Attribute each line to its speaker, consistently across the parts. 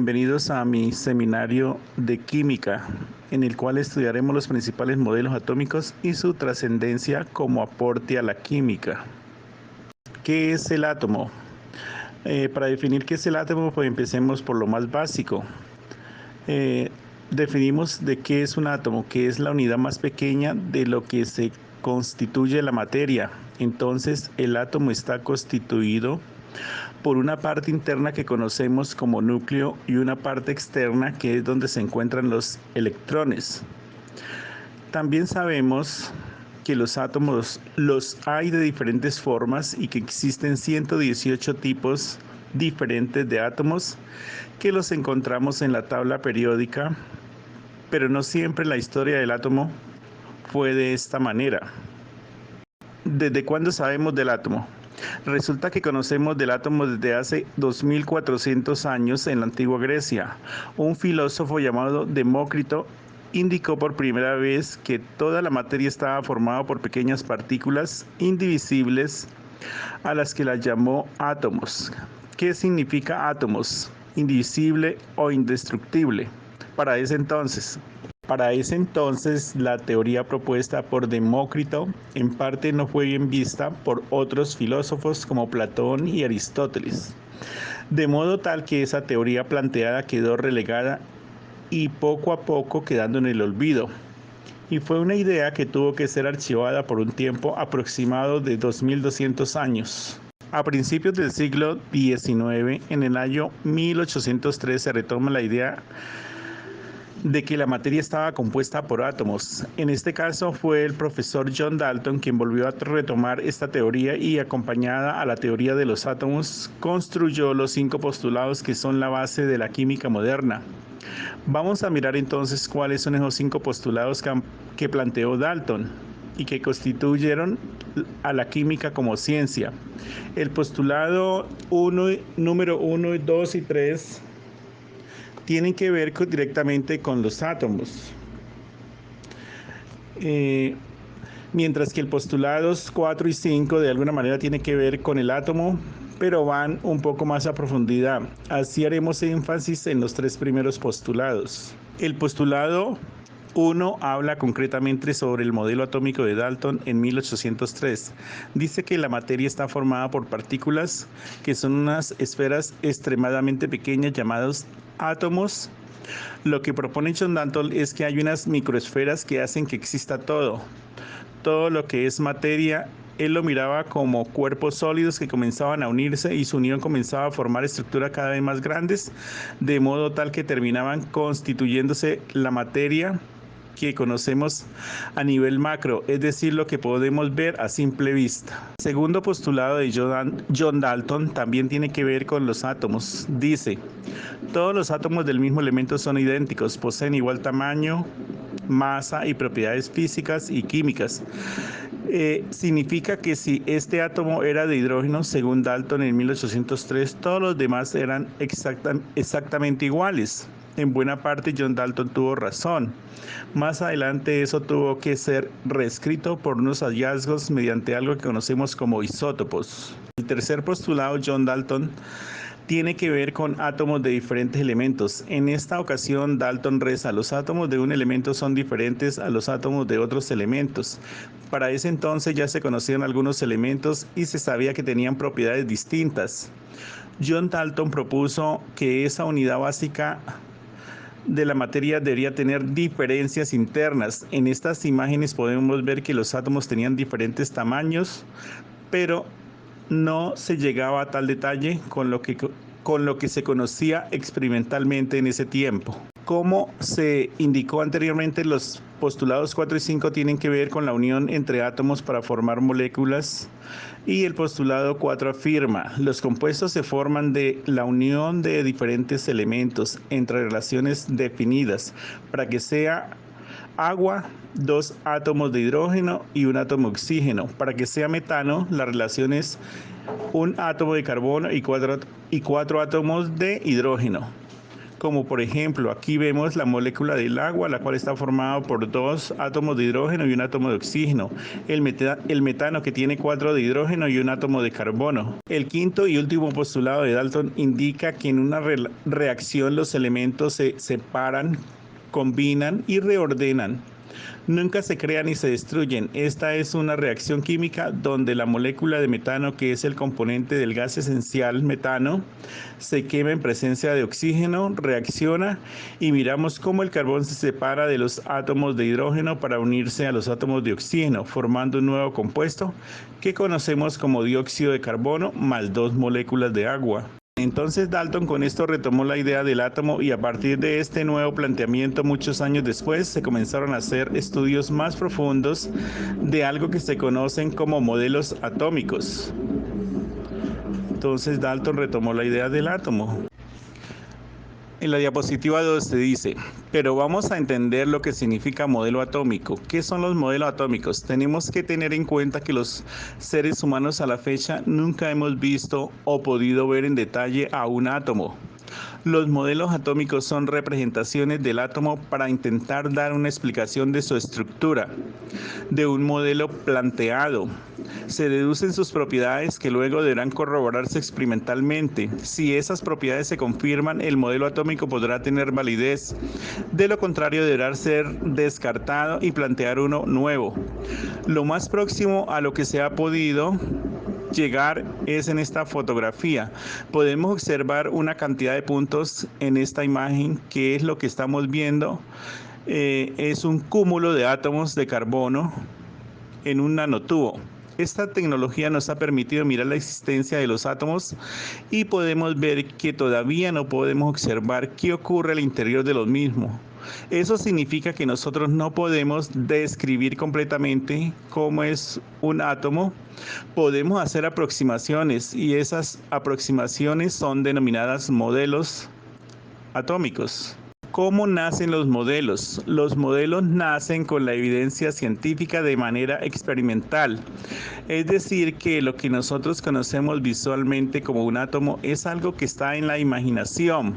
Speaker 1: Bienvenidos a mi seminario de química, en el cual estudiaremos los principales modelos atómicos y su trascendencia como aporte a la química. ¿Qué es el átomo? Para definir qué es el átomo, pues empecemos por lo más básico. Definimos de qué es un átomo, que es la unidad más pequeña de lo que se constituye la materia. Entonces, el átomo está constituido por una parte interna que conocemos como núcleo y una parte externa que es donde se encuentran los electrones. También sabemos que los átomos los hay de diferentes formas y que existen 118 tipos diferentes de átomos que los encontramos en la tabla periódica, pero no siempre la historia del átomo fue de esta manera. ¿Desde cuándo sabemos del átomo? Resulta que conocemos del átomo desde hace 2400 años en la antigua Grecia. Un filósofo llamado Demócrito indicó por primera vez que toda la materia estaba formada por pequeñas partículas indivisibles a las que las llamó átomos. ¿Qué significa átomos? Indivisible o indestructible. Para ese entonces, la teoría propuesta por Demócrito en parte no fue bien vista por otros filósofos como Platón y Aristóteles, de modo tal que esa teoría planteada quedó relegada y poco a poco quedando en el olvido. Y fue una idea que tuvo que ser archivada por un tiempo aproximado de 2200 años. A principios del siglo XIX, en el año 1803, se retoma la idea de que la materia estaba compuesta por átomos. En este caso fue el profesor John Dalton quien volvió a retomar esta teoría y, acompañada a la teoría de los átomos, construyó los 5 postulados que son la base de la química moderna. Vamos a mirar entonces cuáles son esos 5 postulados que planteó Dalton y que constituyeron a la química como ciencia. El postulado número 1, 2 y 3 tienen que ver directamente con los átomos. Mientras que el postulados 4 y 5 de alguna manera tienen que ver con el átomo, pero van un poco más a profundidad. Así haremos énfasis en los 3 primeros postulados. El postulado 1 habla concretamente sobre el modelo atómico de Dalton en 1803. Dice que la materia está formada por partículas que son unas esferas extremadamente pequeñas llamadas átomos. Lo que propone John Dalton es que hay unas microesferas que hacen que exista todo. Todo lo que es materia, él lo miraba como cuerpos sólidos que comenzaban a unirse y su unión comenzaba a formar estructuras cada vez más grandes, de modo tal que terminaban constituyéndose la materia que conocemos a nivel macro, es decir, lo que podemos ver a simple vista. El segundo postulado de John Dalton también tiene que ver con los átomos. Dice: todos los átomos del mismo elemento son idénticos, poseen igual tamaño, masa y propiedades físicas y químicas. Significa que si este átomo era de hidrógeno, según Dalton en 1803, todos los demás eran exactamente iguales. En buena parte John Dalton tuvo razón. Más adelante eso tuvo que ser reescrito por unos hallazgos mediante algo que conocemos como isótopos. El tercer postulado, John Dalton, tiene que ver con átomos de diferentes elementos. En esta ocasión, Dalton reza: los átomos de un elemento son diferentes a los átomos de otros elementos. Para ese entonces ya se conocían algunos elementos y se sabía que tenían propiedades distintas. John Dalton propuso que esa unidad básica de la materia debería tener diferencias internas. En estas imágenes podemos ver que los átomos tenían diferentes tamaños, pero no se llegaba a tal detalle con lo que se conocía experimentalmente en ese tiempo. Como se indicó anteriormente, los postulados 4 y 5 tienen que ver con la unión entre átomos para formar moléculas, y el postulado 4 afirma: los compuestos se forman de la unión de diferentes elementos entre relaciones definidas. Para que sea agua, 2 átomos de hidrógeno y 1 átomo de oxígeno. Para que sea metano, la relación es 1 átomo de carbono y 4 átomos de hidrógeno. como por ejemplo aquí vemos la molécula del agua, la cual está formada por 2 átomos de hidrógeno y un átomo de oxígeno, el metano que tiene 4 de hidrógeno y un átomo de carbono. El quinto y último postulado de Dalton indica que en una reacción los elementos se separan, combinan y reordenan. Nunca se crean ni se destruyen. Esta es una reacción química donde la molécula de metano, que es el componente del gas esencial metano, se quema en presencia de oxígeno, reacciona y miramos cómo el carbón se separa de los átomos de hidrógeno para unirse a los átomos de oxígeno, formando un nuevo compuesto que conocemos como dióxido de carbono más 2 moléculas de agua. Entonces Dalton con esto retomó la idea del átomo y a partir de este nuevo planteamiento muchos años después se comenzaron a hacer estudios más profundos de algo que se conocen como modelos atómicos. Entonces Dalton retomó la idea del átomo. En la diapositiva 2 se dice, pero vamos a entender lo que significa modelo atómico. ¿Qué son los modelos atómicos? Tenemos que tener en cuenta que los seres humanos a la fecha nunca hemos visto o podido ver en detalle a un átomo. Los modelos atómicos son representaciones del átomo para intentar dar una explicación de su estructura, de un modelo planteado. Se deducen sus propiedades que luego deberán corroborarse experimentalmente. Si esas propiedades se confirman, el modelo atómico podrá tener validez. De lo contrario, deberá ser descartado y plantear uno nuevo. Lo más próximo a lo que se ha podido llegar es en esta fotografía. Podemos observar una cantidad de puntos en esta imagen, que es lo que estamos viendo. Es un cúmulo de átomos de carbono en un nanotubo. Esta tecnología nos ha permitido mirar la existencia de los átomos y podemos ver que todavía no podemos observar qué ocurre al interior de los mismos. Eso significa que nosotros no podemos describir completamente cómo es un átomo. Podemos hacer aproximaciones y esas aproximaciones son denominadas modelos atómicos. ¿Cómo nacen los modelos? Los modelos nacen con la evidencia científica de manera experimental. Es decir, que lo que nosotros conocemos visualmente como un átomo es algo que está en la imaginación,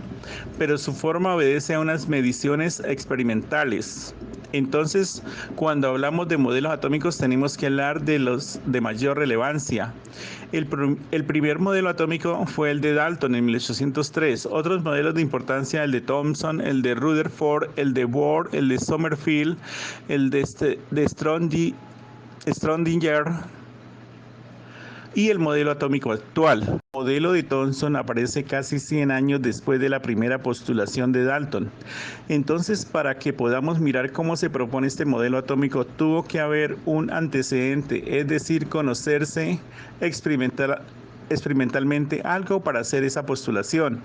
Speaker 1: pero su forma obedece a unas mediciones experimentales. Entonces, cuando hablamos de modelos atómicos tenemos que hablar de los de mayor relevancia. El primer modelo atómico fue el de Dalton en 1803. Otros modelos de importancia, el de Thomson, el de Rutherford, el de Bohr, el de Sommerfeld, el de Schrödinger y el modelo atómico actual. El modelo de Thomson aparece casi 100 años después de la primera postulación de Dalton. Entonces, para que podamos mirar cómo se propone este modelo atómico, tuvo que haber un antecedente, es decir, conocerse experimentalmente algo para hacer esa postulación.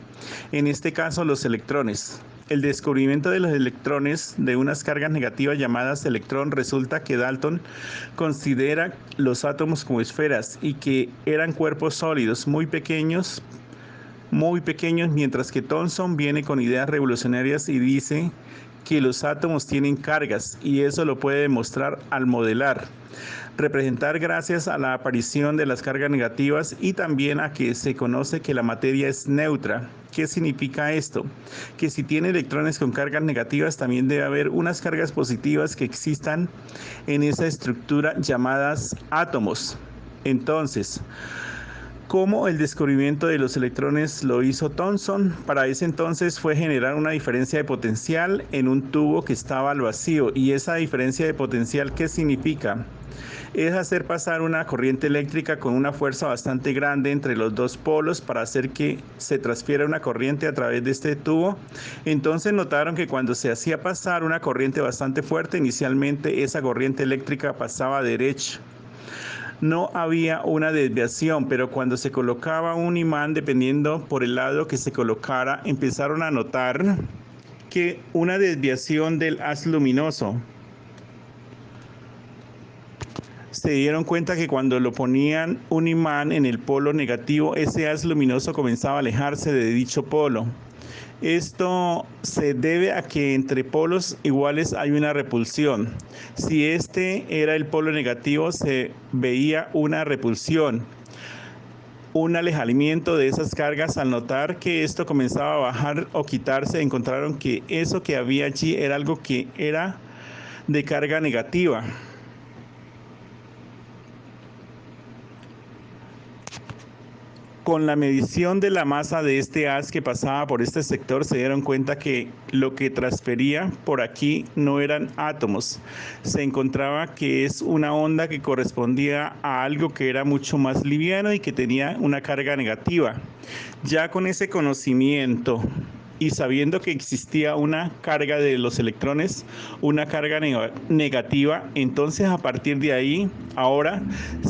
Speaker 1: En este caso, los electrones. El descubrimiento de los electrones de unas cargas negativas llamadas electrón resulta que Dalton considera los átomos como esferas y que eran cuerpos sólidos muy pequeños, mientras que Thomson viene con ideas revolucionarias y dice que los átomos tienen cargas y eso lo puede demostrar al modelar, representar gracias a la aparición de las cargas negativas y también a que se conoce que la materia es neutra. ¿Qué significa esto? Que si tiene electrones con cargas negativas también debe haber unas cargas positivas que existan en esa estructura llamadas átomos. Entonces, ¿cómo el descubrimiento de los electrones lo hizo Thomson? Para ese entonces fue generar una diferencia de potencial en un tubo que estaba al vacío. ¿Y esa diferencia de potencial qué significa? Es hacer pasar una corriente eléctrica con una fuerza bastante grande entre los dos polos para hacer que se transfiera una corriente a través de este tubo. Entonces notaron que cuando se hacía pasar una corriente bastante fuerte, inicialmente esa corriente eléctrica pasaba derecho. No había una desviación, pero cuando se colocaba un imán, dependiendo por el lado que se colocara, empezaron a notar que una desviación del haz luminoso. Se dieron cuenta que cuando lo ponían un imán en el polo negativo, ese haz luminoso comenzaba a alejarse de dicho polo. Esto se debe a que entre polos iguales hay una repulsión. Si este era el polo negativo, se veía una repulsión. un alejamiento de esas cargas. Al notar que esto comenzaba a bajar o quitarse, encontraron que eso que había allí era algo que era de carga negativa. Con la medición de la masa de este haz que pasaba por este sector, se dieron cuenta que lo que transfería por aquí no eran átomos. Se encontraba que es una onda que correspondía a algo que era mucho más liviano y que tenía una carga negativa. Ya con ese conocimiento y sabiendo que existía una carga de los electrones, una carga negativa, entonces a partir de ahí, ahora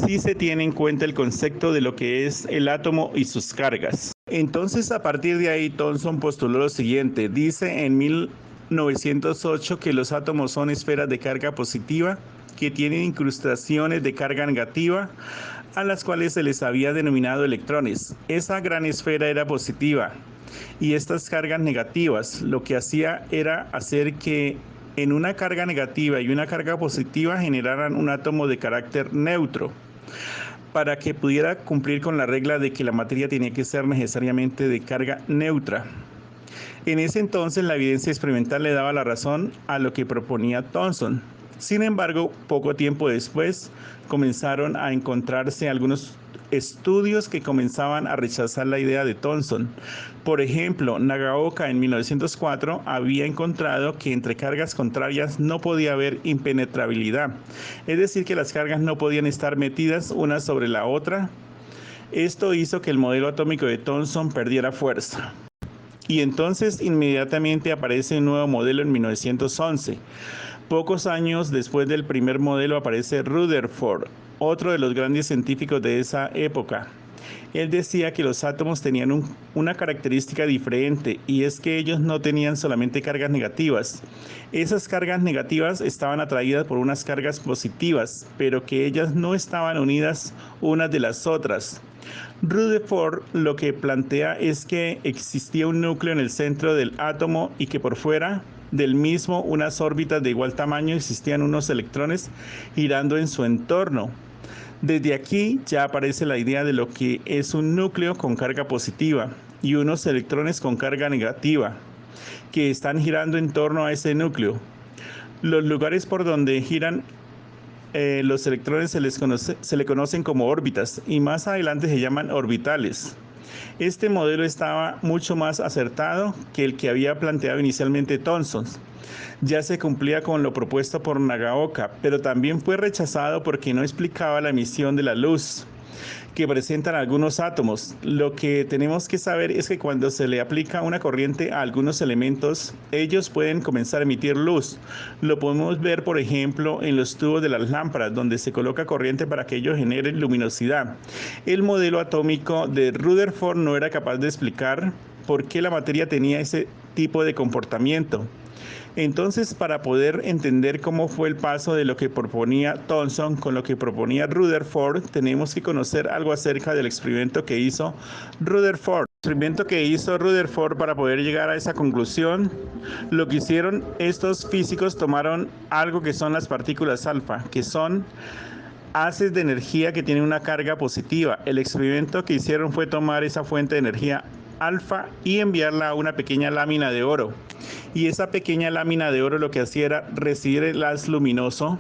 Speaker 1: sí se tiene en cuenta el concepto de lo que es el átomo y sus cargas. Entonces a partir de ahí Thomson postuló lo siguiente, dice en 1908 que los átomos son esferas de carga positiva que tienen incrustaciones de carga negativa a las cuales se les había denominado electrones. Esa gran esfera era positiva y estas cargas negativas lo que hacía era hacer que en una carga negativa y una carga positiva generaran un átomo de carácter neutro para que pudiera cumplir con la regla de que la materia tenía que ser necesariamente de carga neutra. En ese entonces la evidencia experimental le daba la razón a lo que proponía Thomson. Sin embargo, poco tiempo después comenzaron a encontrarse algunos estudios que comenzaban a rechazar la idea de Thomson. Por ejemplo, Nagaoka en 1904 había encontrado que entre cargas contrarias no podía haber impenetrabilidad, es decir, que las cargas no podían estar metidas una sobre la otra. Esto hizo que el modelo atómico de Thomson perdiera fuerza. Y entonces inmediatamente aparece un nuevo modelo en 1911. Pocos años después del primer modelo aparece Rutherford, otro de los grandes científicos de esa época. Él decía que los átomos tenían una característica diferente y es que ellos no tenían solamente cargas negativas. Esas cargas negativas estaban atraídas por unas cargas positivas, pero que ellas no estaban unidas unas de las otras. Rutherford lo que plantea es que existía un núcleo en el centro del átomo y que por fuera del mismo unas órbitas de igual tamaño existían unos electrones girando en su entorno. Desde aquí ya aparece la idea de lo que es un núcleo con carga positiva y unos electrones con carga negativa que están girando en torno a ese núcleo. Los lugares por donde giran los electrones se le conocen como órbitas y más adelante se llaman orbitales. Este modelo estaba mucho más acertado que el que había planteado inicialmente Thomson. Ya se cumplía con lo propuesto por Nagaoka, pero también fue rechazado porque no explicaba la emisión de la luz que presentan algunos átomos. Lo que tenemos que saber es que cuando se le aplica una corriente a algunos elementos, ellos pueden comenzar a emitir luz. Lo podemos ver, por ejemplo, en los tubos de las lámparas, donde se coloca corriente para que ellos generen luminosidad. El modelo atómico de Rutherford no era capaz de explicar por qué la materia tenía ese tipo de comportamiento. Entonces, para poder entender cómo fue el paso de lo que proponía Thomson con lo que proponía Rutherford, tenemos que conocer algo acerca del experimento que hizo Rutherford. El experimento que hizo Rutherford para poder llegar a esa conclusión, lo que hicieron estos físicos, tomaron algo que son las partículas alfa, que son haces de energía que tienen una carga positiva. El experimento que hicieron fue tomar esa fuente de energía alfa y enviarla a una pequeña lámina de oro. Y esa pequeña lámina de oro lo que hacía era recibir el haz luminoso.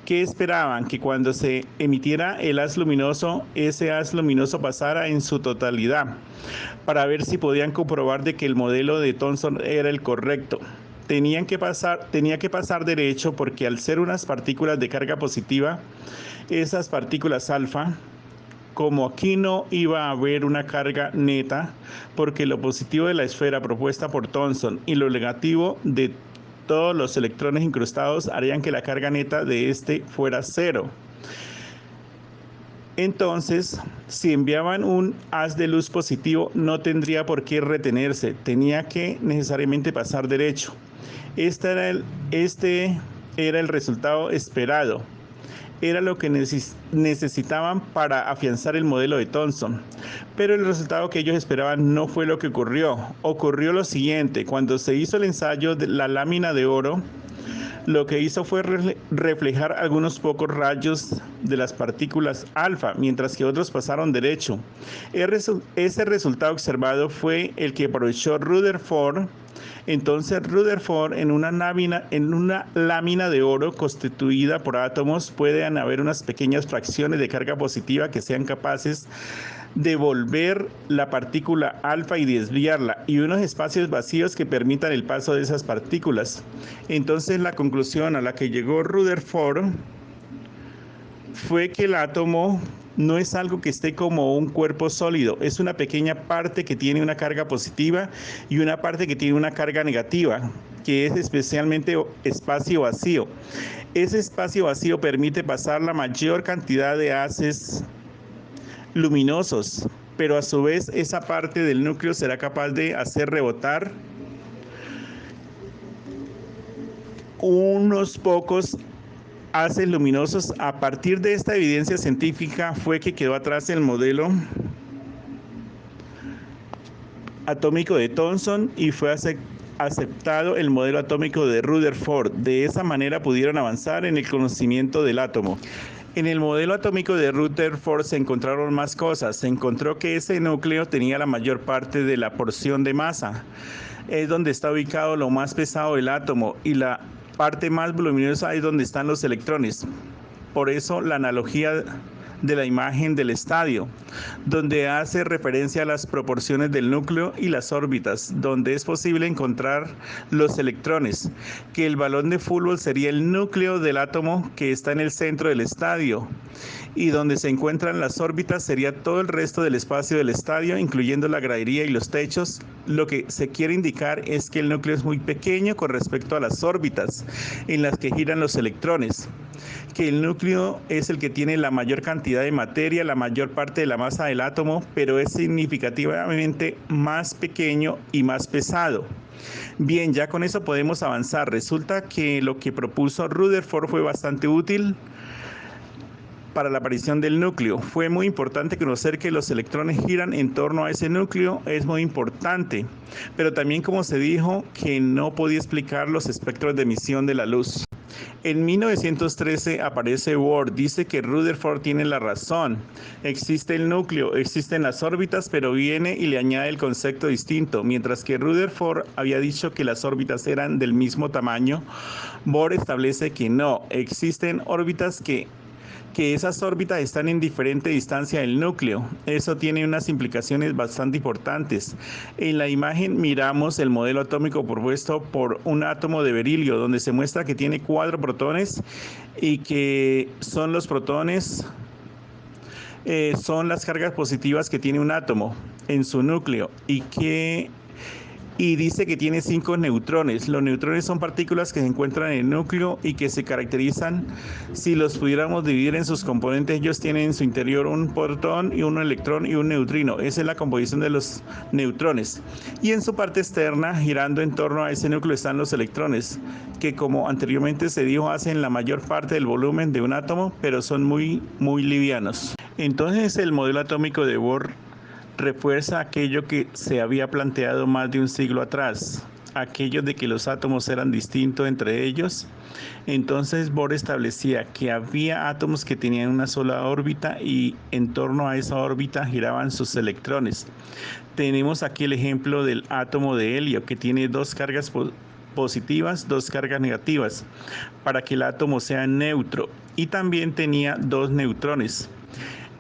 Speaker 1: ¿Qué esperaban? Que cuando se emitiera el haz luminoso, ese haz luminoso pasara en su totalidad, para ver si podían comprobar de que el modelo de Thomson era el correcto. Tenía que pasar derecho porque al ser unas partículas de carga positiva, esas partículas alfa, como aquí no iba a haber una carga neta, porque lo positivo de la esfera propuesta por Thomson y lo negativo de todos los electrones incrustados harían que la carga neta de este fuera cero. Entonces, si enviaban un haz de luz positivo, no tendría por qué retenerse, tenía que necesariamente pasar derecho. Este era el resultado esperado. Era lo que necesitaban para afianzar el modelo de Thomson. Pero el resultado que ellos esperaban no fue lo que ocurrió. Ocurrió lo siguiente: cuando se hizo el ensayo de la lámina de oro, Lo que hizo fue reflejar algunos pocos rayos de las partículas alfa, mientras que otros pasaron derecho. Ese resultado observado fue el que aprovechó Rutherford. Entonces Rutherford, en una lámina de oro constituida por átomos, pueden haber unas pequeñas fracciones de carga positiva que sean capaces de volver la partícula alfa y desviarla, y unos espacios vacíos que permitan el paso de esas partículas. Entonces la conclusión a la que llegó Rutherford fue que el átomo no es algo que esté como un cuerpo sólido, es una pequeña parte que tiene una carga positiva y una parte que tiene una carga negativa, que es especialmente espacio vacío. Ese espacio vacío permite pasar la mayor cantidad de haces luminosos, pero a su vez esa parte del núcleo será capaz de hacer rebotar unos pocos haces luminosos. A partir de esta evidencia científica fue que quedó atrás el modelo atómico de Thomson y fue aceptado el modelo atómico de Rutherford. De esa manera pudieron avanzar en el conocimiento del átomo. En el modelo atómico de Rutherford se encontraron más cosas. Se encontró que ese núcleo tenía la mayor parte de la porción de masa. Es donde está ubicado lo más pesado del átomo, y la parte más voluminosa es donde están los electrones. Por eso la analogía de la imagen del estadio, donde hace referencia a las proporciones del núcleo y las órbitas, donde es posible encontrar los electrones, que el balón de fútbol sería el núcleo del átomo que está en el centro del estadio, y donde se encuentran las órbitas sería todo el resto del espacio del estadio, incluyendo la gradería y los techos. Lo que se quiere indicar es que el núcleo es muy pequeño con respecto a las órbitas en las que giran los electrones, que el núcleo es el que tiene la mayor cantidad de materia, la mayor parte de la masa del átomo, pero es significativamente más pequeño y más pesado. Bien, ya con eso podemos avanzar. Resulta que lo que propuso Rutherford fue bastante útil para la aparición del núcleo. Fue muy importante conocer que los electrones giran en torno a ese núcleo, es muy importante, pero también, como se dijo, que no podía explicar los espectros de emisión de la luz. En 1913 aparece Bohr, dice que Rutherford tiene la razón. Existe el núcleo, existen las órbitas, pero viene y le añade el concepto distinto. Mientras que Rutherford había dicho que las órbitas eran del mismo tamaño, Bohr establece que no, existen órbitas que esas órbitas están en diferente distancia del núcleo. Eso tiene unas implicaciones bastante importantes. En la imagen miramos el modelo atómico propuesto por un átomo de berilio, donde se muestra que tiene 4 protones y que son los protones, son las cargas positivas que tiene un átomo en su núcleo, y dice que tiene 5 neutrones. Los neutrones son partículas que se encuentran en el núcleo y que se caracterizan, si los pudiéramos dividir en sus componentes, ellos tienen en su interior un protón y un electrón y un neutrino. Esa es la composición de los neutrones. Y en su parte externa, girando en torno a ese núcleo, están los electrones, que, como anteriormente se dijo, hacen la mayor parte del volumen de un átomo, pero son muy livianos. Entonces el modelo atómico de Bohr refuerza aquello que se había planteado más de un siglo atrás, aquello de que los átomos eran distintos entre ellos. Entonces Bohr establecía que había átomos que tenían una sola órbita y en torno a esa órbita giraban sus electrones. Tenemos aquí el ejemplo del átomo de helio, que tiene 2 cargas positivas, 2 cargas negativas, para que el átomo sea neutro, y también tenía 2 neutrones.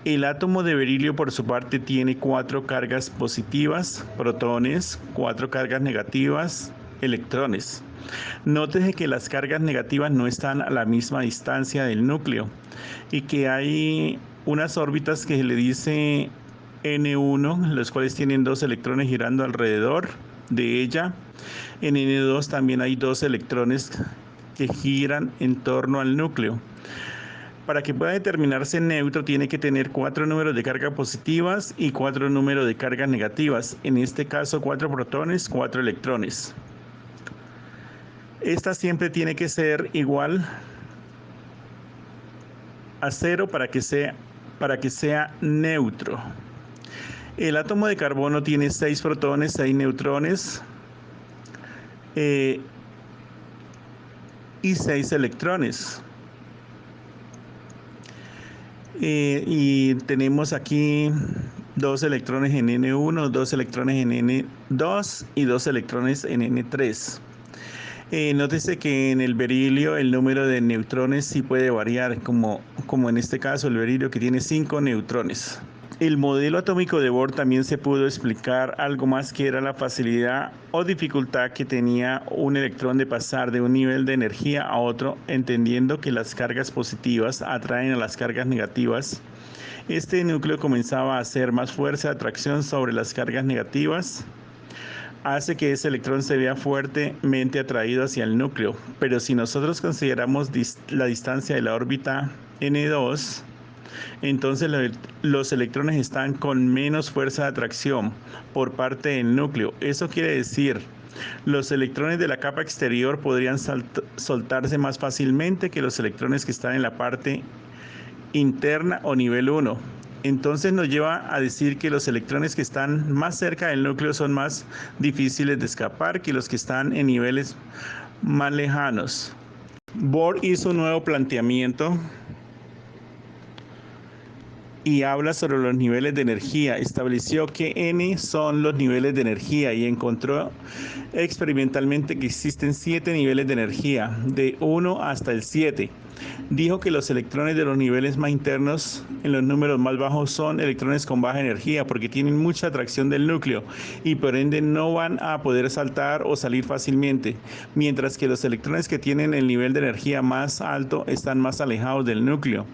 Speaker 1: El átomo de berilio, por su parte, tiene 4 cargas positivas, protones, 4 cargas negativas, electrones. Nótese que las cargas negativas no están a la misma distancia del núcleo y que hay unas órbitas que se le dice N1, los cuales tienen 2 electrones girando alrededor de ella. En N2 también hay 2 electrones que giran en torno al núcleo. Para que pueda determinarse neutro, tiene que tener 4 números de cargas positivas y 4 números de cargas negativas. En este caso, 4 protones, 4 electrones. Esta siempre tiene que ser igual a 0 para que sea neutro. El átomo de carbono tiene 6 protones, 6 neutrones. y 6 electrones. Y tenemos aquí 2 electrones en N1, 2 electrones en N2 y 2 electrones en N3. Nótese que en el berilio el número de neutrones sí puede variar, como en este caso el berilio, que tiene 5 neutrones. El modelo atómico de Bohr también se pudo explicar algo más, que era la facilidad o dificultad que tenía un electrón de pasar de un nivel de energía a otro, entendiendo que las cargas positivas atraen a las cargas negativas. Este núcleo comenzaba a hacer más fuerza de atracción sobre las cargas negativas, hace que ese electrón se vea fuertemente atraído hacia el núcleo. Pero si nosotros consideramos la distancia de la órbita N2, entonces los electrones están con menos fuerza de atracción por parte del núcleo. Eso quiere decir, los electrones de la capa exterior podrían soltarse más fácilmente que los electrones que están en la parte interna o nivel 1. Entonces nos lleva a decir que los electrones que están más cerca del núcleo son más difíciles de escapar que los que están en niveles más lejanos. Bohr hizo un nuevo planteamiento y habla sobre los niveles de energía. Estableció que N son los niveles de energía y encontró experimentalmente que existen 7 niveles de energía, de 1 hasta el 7. Dijo que los electrones de los niveles más internos, en los números más bajos, son electrones con baja energía porque tienen mucha atracción del núcleo y por ende no van a poder saltar o salir fácilmente, mientras que los electrones que tienen el nivel de energía más alto están más alejados del núcleo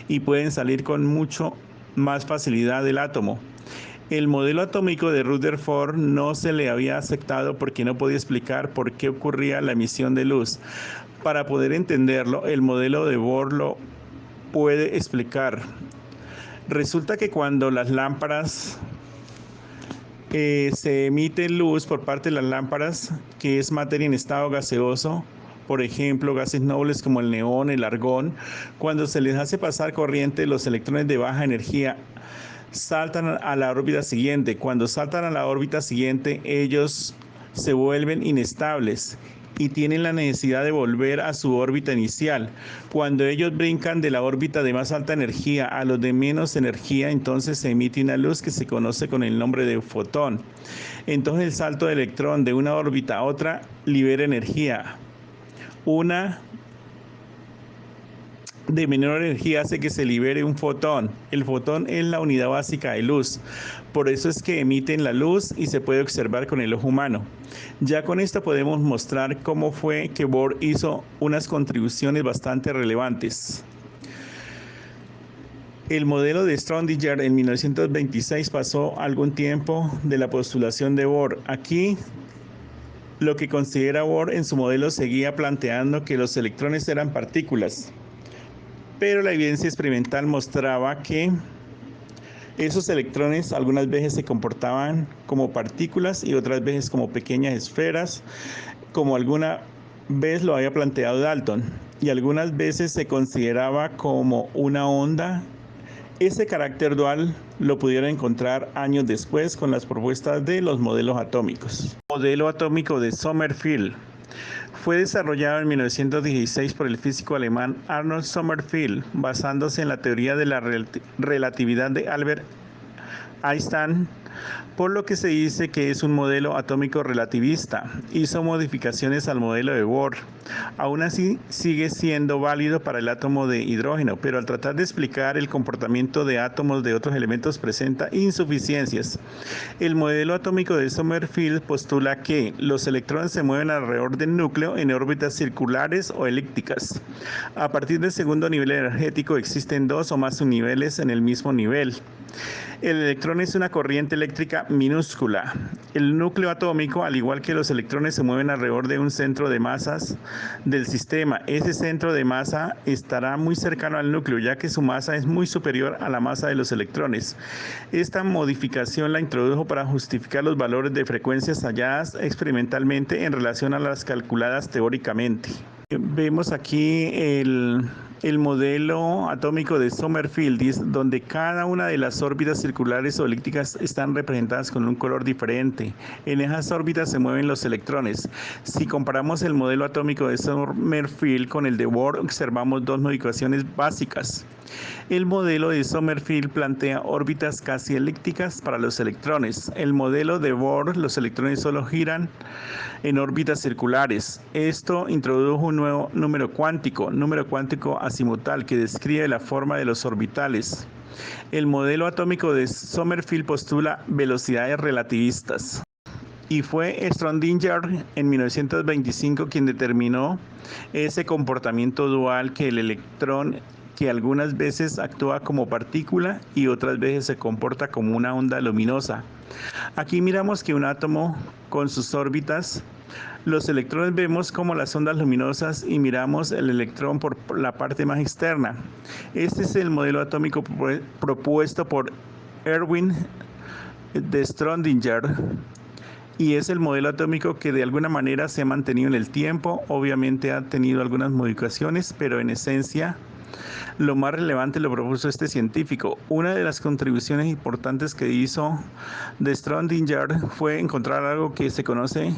Speaker 1: y pueden salir con mucho más facilidad del átomo. El modelo atómico de Rutherford no se le había aceptado porque no podía explicar por qué ocurría la emisión de luz. Para poder entenderlo, el modelo de Bohr lo puede explicar. Resulta que cuando las lámparas se emite luz por parte de las lámparas, que es materia en estado gaseoso, por ejemplo, gases nobles como el neón, el argón, cuando se les hace pasar corriente, los electrones de baja energía saltan a la órbita siguiente. Cuando saltan a la órbita siguiente, ellos se vuelven inestables y tienen la necesidad de volver a su órbita inicial. Cuando ellos brincan de la órbita de más alta energía a los de menos energía, entonces se emite una luz que se conoce con el nombre de fotón. Entonces el salto de electrón de una órbita a otra libera energía. Una de menor energía hace que se libere un fotón. El fotón es la unidad básica de luz. Por eso es que emiten la luz y se puede observar con el ojo humano. Ya con esto podemos mostrar cómo fue que Bohr hizo unas contribuciones bastante relevantes. El modelo de Schrödinger en 1926 pasó algún tiempo de la postulación de Bohr. Aquí lo que considera Bohr en su modelo seguía planteando que los electrones eran partículas, pero la evidencia experimental mostraba que esos electrones algunas veces se comportaban como partículas y otras veces como pequeñas esferas, como alguna vez lo había planteado Dalton, y algunas veces se consideraba como una onda. Ese carácter dual lo pudieron encontrar años después con las propuestas de los modelos atómicos. El modelo atómico de Sommerfeld fue desarrollado en 1916 por el físico alemán Arnold Sommerfeld, basándose en la teoría de la relatividad de Albert Einstein, por lo que se dice que es un modelo atómico relativista. Hizo modificaciones al modelo de Bohr. Aún así sigue siendo válido para el átomo de hidrógeno, pero al tratar de explicar el comportamiento de átomos de otros elementos presenta insuficiencias. El modelo atómico de Sommerfeld postula que los electrones se mueven alrededor del núcleo en órbitas circulares o elípticas. A partir del segundo nivel energético existen 2 o más subniveles en el mismo nivel. El electrón es una corriente eléctrica minúscula. El núcleo atómico, al igual que los electrones, se mueven alrededor de un centro de masas del sistema. Ese centro de masa estará muy cercano al núcleo, ya que su masa es muy superior a la masa de los electrones. Esta modificación la introdujo para justificar los valores de frecuencias halladas experimentalmente en relación a las calculadas teóricamente. Vemos aquí el modelo atómico de Sommerfeld, donde cada una de las órbitas circulares o elípticas están representadas con un color diferente. En esas órbitas se mueven los electrones. Si comparamos el modelo atómico de Sommerfeld con el de Bohr, observamos dos modificaciones básicas. El modelo de Sommerfeld plantea órbitas casi elípticas para los electrones. El modelo de Bohr, los electrones solo giran en órbitas circulares. Esto introdujo un nuevo número cuántico azimutal, que describe la forma de los orbitales. El modelo atómico de Sommerfeld postula velocidades relativistas. Y fue Schrödinger en 1925 quien determinó ese comportamiento dual, que el electrón, que algunas veces actúa como partícula y otras veces se comporta como una onda luminosa. Aquí miramos que un átomo con sus órbitas, los electrones vemos como las ondas luminosas y miramos el electrón por la parte más externa. Este es el modelo atómico propuesto por Erwin de Schrödinger y es el modelo atómico que de alguna manera se ha mantenido en el tiempo. Obviamente ha tenido algunas modificaciones, pero en esencia lo más relevante lo propuso este científico. Una de las contribuciones importantes que hizo de Schrödinger fue encontrar algo que se conoce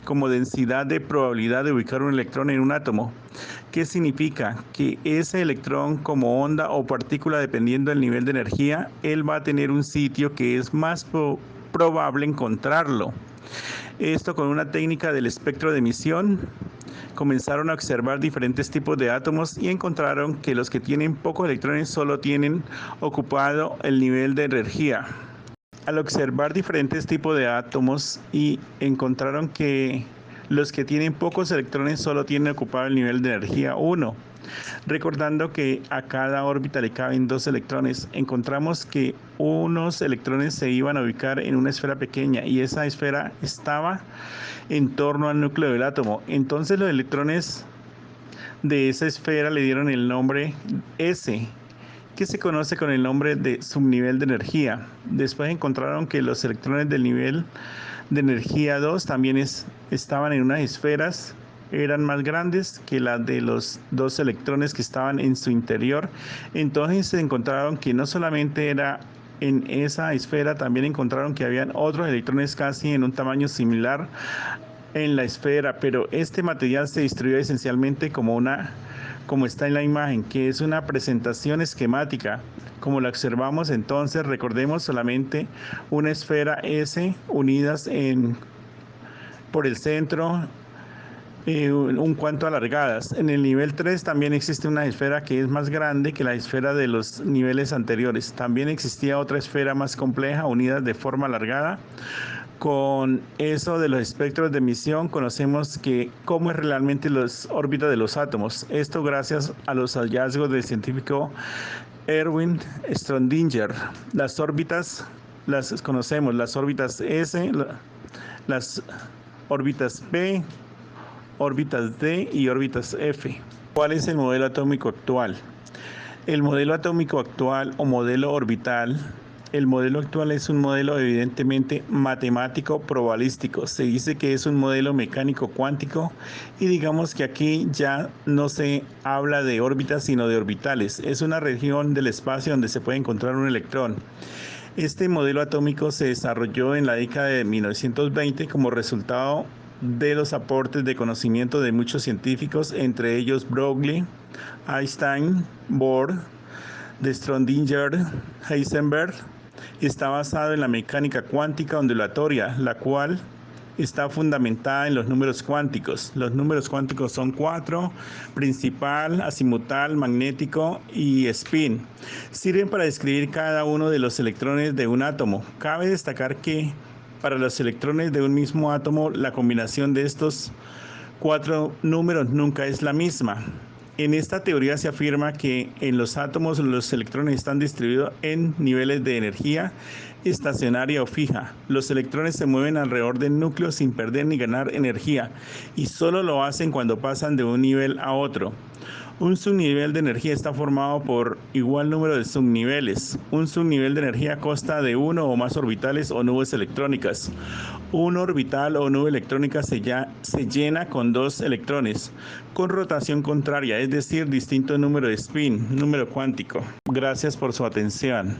Speaker 1: como densidad de probabilidad de ubicar un electrón en un átomo. ¿Qué significa? Que ese electrón, como onda o partícula, dependiendo del nivel de energía, él va a tener un sitio que es más probable encontrarlo. Esto con una técnica del espectro de emisión. Comenzaron a observar diferentes tipos de átomos y encontraron que los que tienen pocos electrones solo tienen ocupado el nivel de energía. Al observar diferentes tipos de átomos y encontraron que los que tienen pocos electrones solo tienen ocupado el nivel de energía 1. Recordando que a cada órbita le caben 2 electrones, encontramos que unos electrones se iban a ubicar en una esfera pequeña y esa esfera estaba en torno al núcleo del átomo. Entonces los electrones de esa esfera le dieron el nombre S, que se conoce con el nombre de subnivel de energía. Después encontraron que los electrones del nivel de energía 2 también estaban en unas esferas, eran más grandes que las de los 2 electrones que estaban en su interior. Entonces se encontraron que no solamente era en esa esfera, también encontraron que habían otros electrones casi en un tamaño similar en la esfera, pero este material se distribuyó esencialmente como está en la imagen, que es una presentación esquemática. Como la observamos entonces, recordemos solamente una esfera S unidas por el centro, un cuanto alargadas. En el nivel 3 también existe una esfera que es más grande que la esfera de los niveles anteriores. También existía otra esfera más compleja, unidas de forma alargada. Con eso de los espectros de emisión conocemos cómo es realmente las órbitas de los átomos. Esto gracias a los hallazgos del científico Erwin Schrödinger. Las órbitas las conocemos, las órbitas S, las órbitas P, órbitas D y órbitas F. ¿Cuál es el modelo atómico actual? El modelo atómico actual o modelo orbital. El modelo actual es un modelo evidentemente matemático probabilístico. Se dice que es un modelo mecánico cuántico y digamos que aquí ya no se habla de órbitas sino de orbitales. Es una región del espacio donde se puede encontrar un electrón. Este modelo atómico se desarrolló en la década de 1920 como resultado de los aportes de conocimiento de muchos científicos, entre ellos Broglie, Einstein, Bohr, de Schrödinger, Heisenberg. Está basado en la mecánica cuántica ondulatoria, la cual está fundamentada en los números cuánticos. Los números cuánticos son 4, principal, azimutal, magnético y spin. Sirven para describir cada uno de los electrones de un átomo. Cabe destacar que para los electrones de un mismo átomo, la combinación de estos 4 números nunca es la misma. En esta teoría se afirma que en los átomos los electrones están distribuidos en niveles de energía estacionaria o fija. Los electrones se mueven alrededor del núcleo sin perder ni ganar energía y solo lo hacen cuando pasan de un nivel a otro. Un subnivel de energía está formado por igual número de subniveles. Un subnivel de energía consta de uno o más orbitales o nubes electrónicas. Un orbital o nube electrónica se llena con dos electrones, con rotación contraria, es decir, distinto número de spin, número cuántico. Gracias por su atención.